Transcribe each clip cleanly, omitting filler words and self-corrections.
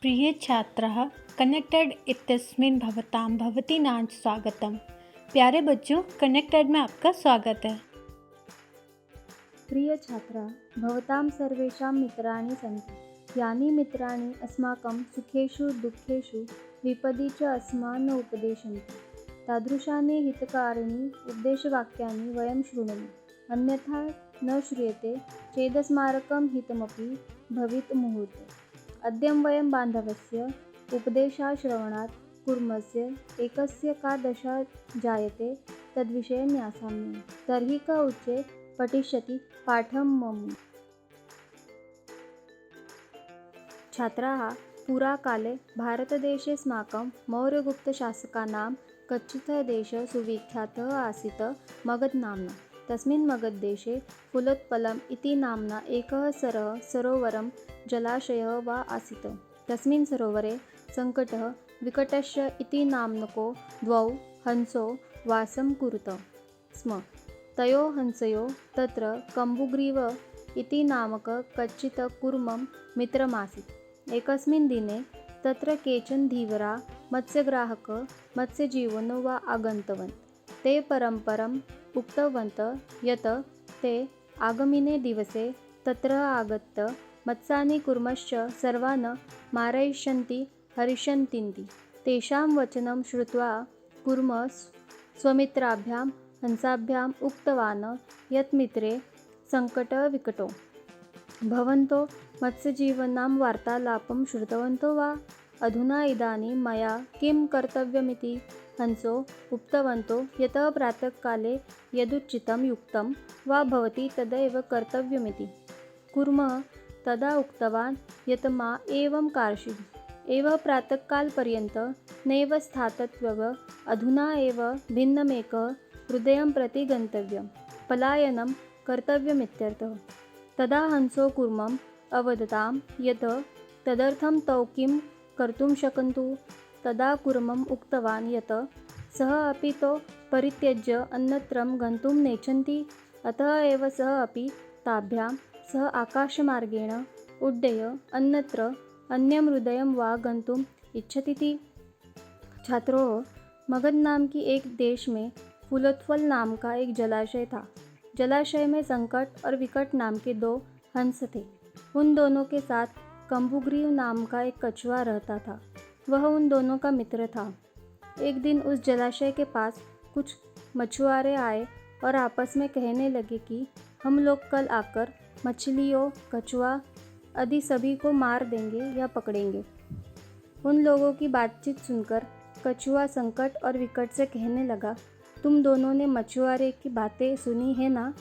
प्रिय छात्राः, कनेक्टेड इत्यस्मिन् भवतां भवतीनां स्वागतम। प्यारे बच्चों, कनेक्टेड में आपका स्वागत है। प्रिय छात्रा, भवतां सर्वेषां मित्राणि सन्ति यानि मित्राणि अस्माकं सुखेषु दुःखेषु विपदि च अस्मान् न उपदिशन्ति। तादृशानि हितकारिणी उपदेशवाक्यानि वयं शृणुमः, अन्यथा न श्रूयते चेदस्माकं हितमपि भवितुमर्हति। अद्य वयं बान्धवस्य उपदेशश्रवणात् कुर्मस्य एकस्य का दशा जायते तद्विषये ज्ञास्यामः। तर्हि क उच्ये पठिष्यति पाठं मम। छात्राः, पुराकाले भारतदेशे अस्माकं मौर्यगुप्तशासकानां कच्चित् देशः सुविख्यातः आसीत् मगध नाम्ना। तस्मिन् मगधदेशे फूलोत्पलम् इति नाम्ना एकः सरोवरं जलाशयः वा आसीत्। तस्मिन् सरोवरे सङ्कटः विकटश्च इति नाम्नको द्वौ हंसौ वासं कुरुत स्म। तयोः हंसयोः तत्र कम्बुग्रीव इति नामकः कच्चित् कूर्मः मित्रमासीत्। एकस्मिन् दिने तत्र केचन धीवराः मत्स्यग्राहकाः मत्स्यजीविनः वा आगतवन्तः। ते परस्परम् उक्तवन्तः यत् ते आगामिने दिवसे तत्र आगत्य मत्स्यानि कूर्मश्च सर्वान् मारयिष्यन्ति हरिष्यन्तीति। तेषां वचनं श्रुत्वा कूर्मः स्वमित्राभ्यां हंसाभ्याम् उक्तवान् यत् मित्रे सङ्कटः विकटो। भवन्तो मत्स्यजीविनां वार्तालापं श्रुतवन्तो वा? अधुना इदानीं मया किं कर्तव्यमिति? हंसो उक्तवन्तो यत् प्रातःकाले यदुचितं युक्तं वा भवति तदेव कर्तव्यमिति। कूर्मः तदा उक्तवान् यत् मा एवं कार्षीः। एव प्रातःकालपर्यन्तं नैव स्थातव्यः। अधुना एव भिन्नमेकः हृदयं प्रति गन्तव्यं, पलायनं कर्तव्यमित्यर्थः। तदा हंसो कूर्मम् अवदतां यत् तदर्थं तौ किं कर्तुं शक्नुः। तदा कूर्मम् उक्तवान् यत् सः अपि तौ परित्यज्य अन्यत्र गन्तुं नेच्छन्ति, अतः एव सः अपि ताभ्यां सह आकाशमार्गेण उड्ड्य अन्यत्र अन्यं हृदयं वा गन्तुम् इच्छतीति। छात्रों, मगध नाम की एक देश में फूलोत्पल नाम का एक जलाशय था। जलाशय में संकट और विकट नाम के दो हंस थे। उन दोनों के साथ कम्बुग्रीव नाम का एक कछुआ रहता था। वह उन दोनों का मित्र था। एक दिन उस जलाशय के पास कुछ मछुआरे आए और आपस में कहने लगे कि हम लोग कल आकर मछलियों, कछुआ आदि सभी को मार देंगे या पकड़ेंगे। उन लोगों की बातचीत सुनकर कछुआ संकट और विकट से कहने लगा, तुम दोनों ने मछुआरे की बातें सुनी है ना?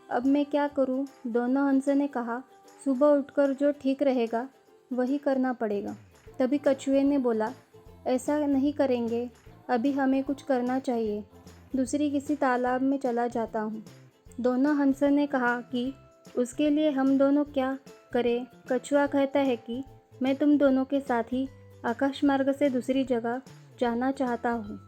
अब मैं क्या करूं? दोनों हंस ने कहा, सुबह उठकर जो ठीक रहेगा वही करना पड़ेगा। तभी कछुए ने बोला, ऐसा नहीं करेंगे, अभी हमें कुछ करना चाहिए। दूसरी किसी तालाब में चला जाता हूँ। दोनों हंस ने कहा कि उसके लिए हम दोनों क्या करें? कछुआ कहता है कि मैं तुम दोनों के साथ ही आकाश मार्ग से दूसरी जगह जाना चाहता हूँ।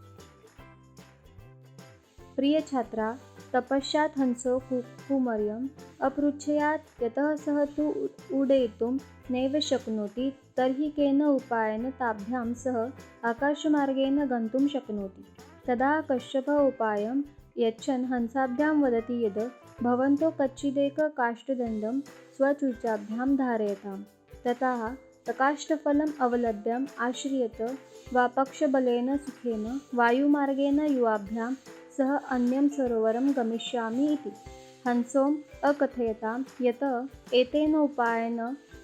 प्रिय छात्रा, तपश्चात् हंसो कूर्मम् अपृच्छयात् यतः सः तु उड्डयितुं नैव शक्नोति तर्हि केन उपायेन ताभ्यां सह आकाशमार्गेण गन्तुं शक्नोति। तदा कश्यपः उपायं यच्छन् हंसाभ्यां वदति यद् भवन्तो कच्चिदेकं काष्ठदण्डं स्वचूचाभ्यां धारयताम्। ततः तत्काष्ठफलम् अवलम्ब्य आश्रयत वा पक्षबलेन सुखेन वायुमार्गेण युवाभ्यां सह अन्यं सरोवरं गमिष्यामि इति। हंसोम् अकथयतां यत् एतेन उपायेन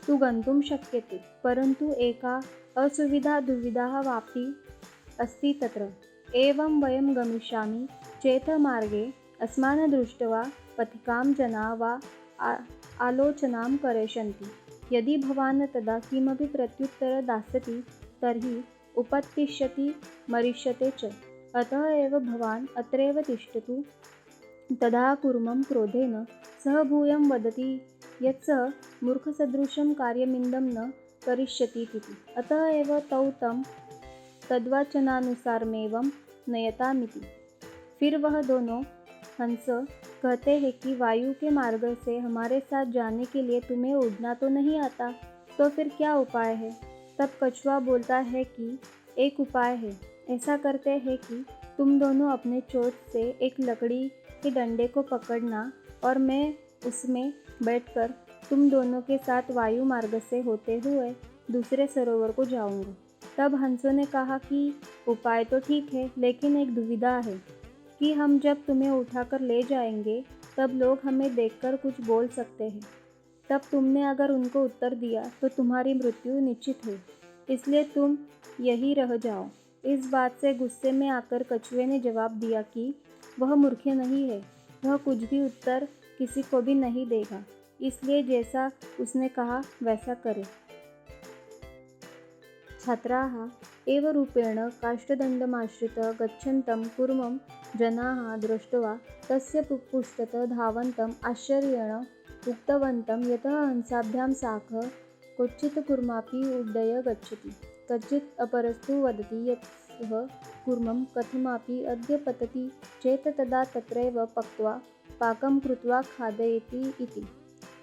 तु गन्तुं शक्यते, परन्तु एका असुविधा दुविधा वापि अस्ति तत्र। एवं वयं गमिष्यामि चेत् मार्गे अस्मान् दृष्ट्वा पथिकां जनाः वा आलोचनां करिष्यन्ति। यदि भवान् तदा किमपि प्रत्युत्तरं दास्यति तर्हि उपतिष्ठति मरिष्यते च। अतः एव भवान् अत्रैव तिष्ठतु। तदा कूर्मं क्रोधेन सह भूयं वदति यत् सः मूर्खसदृशं कार्यमिदं न करिष्यति इति। अतः एव तौ तं तद्वचनानुसारमेवं नयतामिति। फिर वह दोनों हंस कहते हैं कि वायु के मार्ग से हमारे साथ जाने के लिए तुम्हें उड़ना तो नहीं आता, तो फिर क्या उपाय है? तब कछुआ बोलता है कि एक उपाय है। ऐसा करते हैं कि तुम दोनों अपने चोंच से एक लकड़ी के डंडे को पकड़ना और मैं उसमें बैठकर तुम दोनों के साथ वायु मार्ग से होते हुए दूसरे सरोवर को जाऊंगा। तब हंसों ने कहा कि उपाय तो ठीक है, लेकिन एक दुविधा है कि हम जब तुम्हें उठाकर ले जाएंगे तब लोग हमें देखकर कुछ बोल सकते हैं। तब तुमने अगर उनको उत्तर दिया तो तुम्हारी मृत्यु निश्चित है, इसलिए तुम यहीं रह जाओ। इस बात से गुस्से में आकर कछुए ने जवाब दिया कि वह मूर्ख नहीं है, वह कुछ भी उत्तर किसी को भी नहीं देगा, इसलिए जैसा उसने कहा वैसा करे। छात्राः एव रूपेण काष्ठदण्डमाश्रित्य गच्छन्तं कूर्मं जनाः दृष्ट्वा तस्य पृष्ठतः धावन्तम् आश्चर्येण उक्तवन्तं यतः हंसाभ्यां साकः क्वचित् कूर्मापि उड्डय गच्छति। कश्चित् अपरस्तु वदति यत् सः कूर्मं कथमापि अद्य पतति चेत् तदा तत्रैव पक्त्वा पाकं कृत्वा खादयति इति।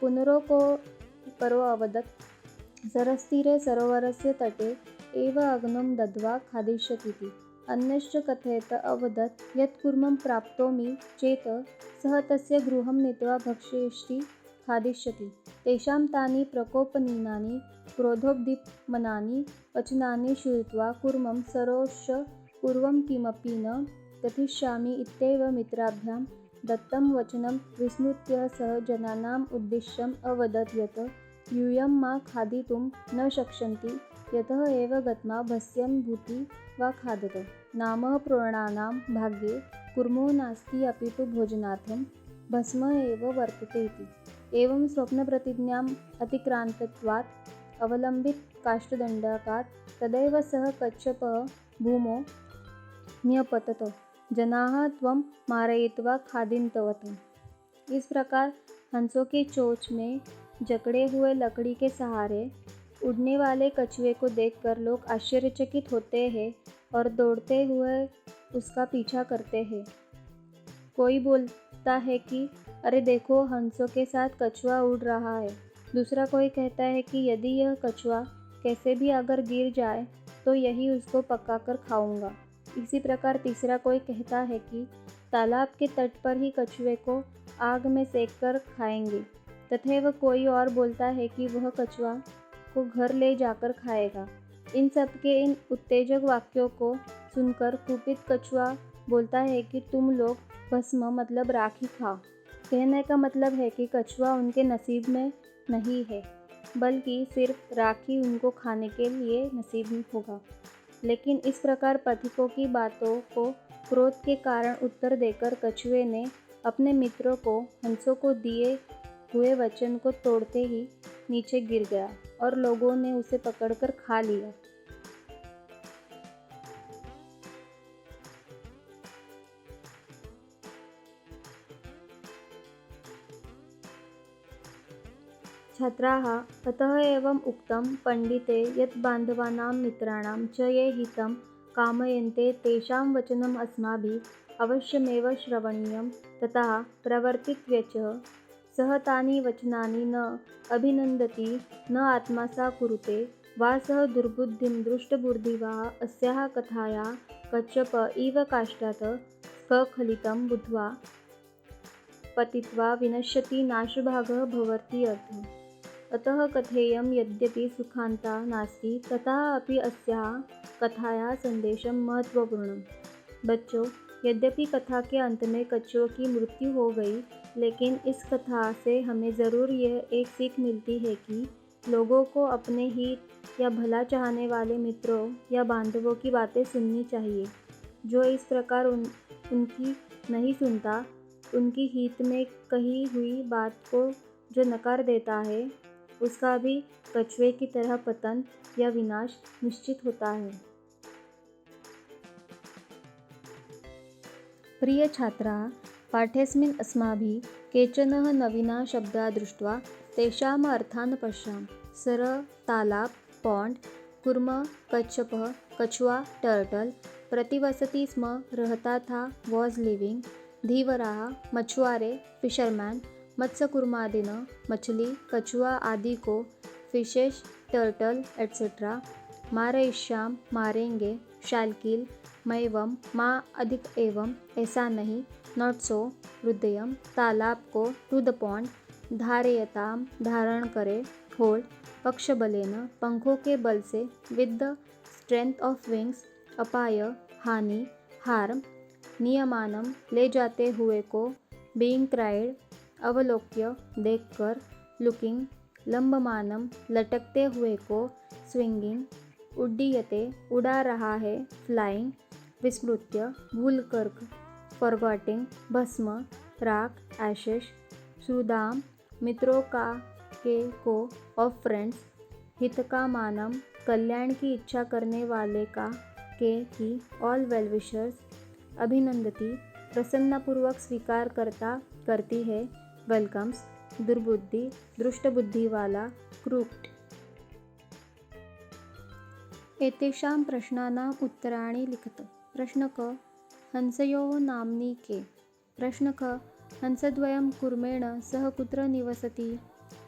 पुनरोपरो अवदत् सरस्तीरे सरोवरस्य तटे एव अग्नं दत्त्वा खादिष्यतीति। अन्यश्च कथयत् अवदत् यत् कूर्मं प्राप्नोमि चेत् सः तस्य गृहं नीत्वा भक्षयिष्यति खादिष्यति। तेषां तानि प्रकोपनीयानि क्रोधोद्दीपनानि वचनानि श्रुत्वा कूर्मं सरोष पूर्वं किमपि न कथयिष्यामि इत्येव मित्राभ्यां दत्तं वचनं विस्मृत्य सः जनानाम् उद्दिश्यम् अवदत् यत् यूयं मा खादितुं न शक्ष्यन्ति, यतः एव गत्वा भस्यं भूति वा खादत। नाम पुराणानां भाग्ये कूर्मो नास्ति अपितु भोजनार्थं भस्म एव वर्तते इति। एवं स्वप्नप्रतिज्ञाम् अतिक्रान्तत्वात् अवलम्बित काष्ठदण्डकात् तदैव सः कच्छपः भूमौ न्यपतत। जनाः त्वं मारयित्वा खादितवन्तः। इस प्रकार हंसों के चोंच में जकड़े हुए लकड़ी के सहारे उड़ने वाले कछुए को देखकर लोग आश्चर्यचकित होते हैं और दौड़ते हुए उसका पीछा करते हैं। कोई बोलता है कि अरे देखो, हंसों के साथ कछुआ उड़ रहा है। दूसरा कोई कहता है कि यदि यह कछुआ कैसे भी अगर गिर जाए तो यही उसको पकाकर खाऊंगा। इसी प्रकार तीसरा कोई कहता है कि तालाब के तट पर ही कछुए को आग में सेक कर खाएंगे। तथैव कोई और बोलता है कि वह कछुआ को घर ले जाकर खाएगा। इन सब के इन उत्तेजक वाक्यों को सुनकर कुपित कछुआ बोलता है कि तुम लोग भस्म मतलब राखी खाओ। कहने का मतलब है कि कछुआ उनके नसीब में नहीं है, बल्कि सिर्फ राखी उनको खाने के लिए नसीब होगा। लेकिन इस प्रकार पथिकों की बातों को क्रोध के कारण उत्तर देकर कछुए ने अपने मित्रों को हंसों को दिए हुए वचन को तोड़ते ही नीचे गिर गया और लोगों ने उसे पकड़कर खा लिया। छात्राः अतः एवम् उक्तं पंडिते यत् बान्धवानां मित्राणां च ये हितं कामयन्ते तेषां वचनम् अस्माभिः अवश्यमेव श्रवणीयं तथा प्रवर्तितव्यच। सः तानि वचनानि न अभिनन्दति न आत्मसा कुरुते वा सः दुर्बुद्धिं दृष्टबुद्धिः अस्याः कथायाः कच्छप इव काष्ठात् स्खलितं बुद्ध्वा पतित्वा विनश्यति नाशभागः भवति अर्थः। अतः कथेयं यद्यपि सुखान्ता नास्ति तथापि अस्याः कथायाः संदेशं महत्वपूर्णं। बच्चों, यद्यपि कथा के अंत में कछुओं की मृत्यु हो गई, लेकिन इस कथा से हमें ज़रूर यह एक सीख मिलती है कि लोगों को अपने हित या भला चाहने वाले मित्रों या बांधवों की बातें सुननी चाहिए। जो इस प्रकार उनकी नहीं सुनता, उनकी हित में कही हुई बात को जो नकार देता है, उसका भी कछुए की तरह पतन या विनाश निश्चित होता है। प्रिय छात्राः, पाठेऽस्मिन् अस्माभिः केचन नवीनाः शब्दाः दृष्ट्वा तेषाम् अर्थान् पश्यामः। सर, तालाब, पॉन्ड, कूर्म, कच्छपः, कछुआ, टर्टल, प्रतिवसति स्म, रहता था, वॉज लिविंग, धीवराः, मछुआरे, फिशरमैन, मत्स्यकूर्मादीन्, मछली, कछुआ आदि को फिशेस, टर्टल एट्सेट्रा मारयिष्याम मारेंगे, शैल किल, मैवम, माँ अधिक एवं, ऐसा नहीं, नॉट सो, हृदयम, तालाब को, टू द पॉन्ड, धारयताम, धारण करे, होल्ड, पक्षबलेन, पंखों के बल से, विद द स्ट्रेंथ ऑफ विंग्स, अपाय, हानि, हार्म, नियमानम, ले जाते हुए को, बीइंग क्राइड, अवलोक्य, देखकर, लुकिंग, लंबमानम, लटकते हुए को, स्विंगिंग, उड्डीयते, उड़ा रहा है, फ्लाइंग, विस्मृत्य, भूलकर, फॉरगॉटिंग, भस्म, राख, एशेस, सुदाम, मित्रों का, के को, ऑफ फ्रेंड्स, हित का मानम, कल्याण की इच्छा करने वाले का, के की, ऑल वेलविशर्स, अभिनंदती, प्रसन्नपूर्वक स्वीकार करता, करती है, वेलकम्स, दुर्बुद्धि, दुष्ट बुद्धि वाला, क्रूक्ट। एतेषां प्रश्नानाम् उत्तराणि लिखत। प्रश्न क, हंसयोः नाम्नि के? प्रश्न ख, हंसद्वयं कूर्मेण सह कुत्र निवसति?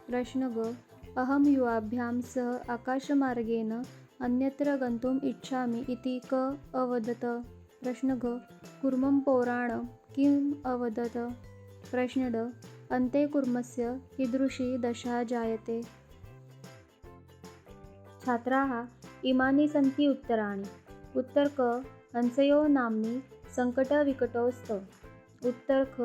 प्रश्न ग, अहं युवाभ्यां सह आकाशमार्गेण अन्यत्र गन्तुम् इच्छामि इति क अवदत्? प्रश्न घ, कूर्मं पौराण किम् अवदत्? प्रश्न ड, अन्ते कूर्मस्य कीदृशी दशा जायते? छात्राः इमानि सन्ति उत्तराणि। उत्तर क, हंसयोः नाम्नि सङ्कटविकटौ स्त। उत्तर ख,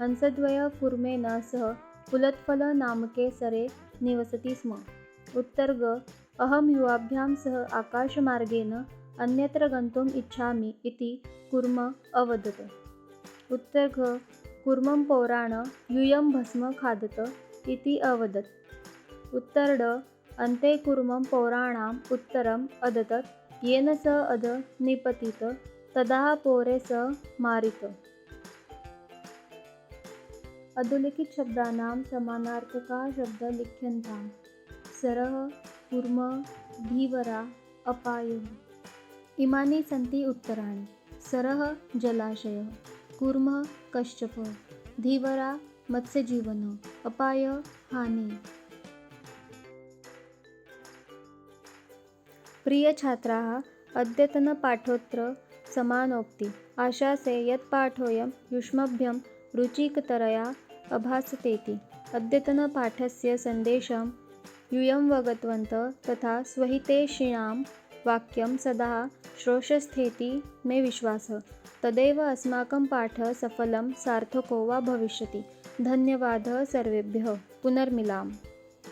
हंसद्वय कूर्मेण सह पुलत्फल नामके सरे निवसति स्म। उत्तर ग, अहं युवाभ्यां सह आकाशमार्गेण अन्यत्र गन्तुम् इच्छामि इति कूर्म अवदत्। उत्तर घ, कूर्मं पौराण यूयं भस्म खादत इति अवदत्। उत्तर ड, अन्ते कूर्मं पौराणाम् उत्तरम् अदत्त येन स अध निपतित तदा पौरे स मारित। अधोलिखित शब्दानां समानार्थका शब्द लिख्यन्ताम्। सरः, कूर्म, धीवरा, अपायः। इमानि सन्ति उत्तराणि। सरः जलाशयः, कूर्मः कश्यपः, धीवरा मत्स्यजीवनः, अपायः हानिः। प्रिय छात्राः, अद्यतनपाठोत्तर समानोक्ति। आशा से यत् पाठोऽयं युष्मभ्यं रुचिकरतया अभासतेति। अद्यतनपाठस्य सन्देशं यूयमवगतवन्तः तथा स्वहितैषिणां वाक्यं सदा श्रोष्यस्थेति मे विश्वासः। तदेव अस्माकं पाठः सफलं सार्थको वा भविष्यति। धन्यवादः सर्वेभ्यः। पुनर्मिलामः।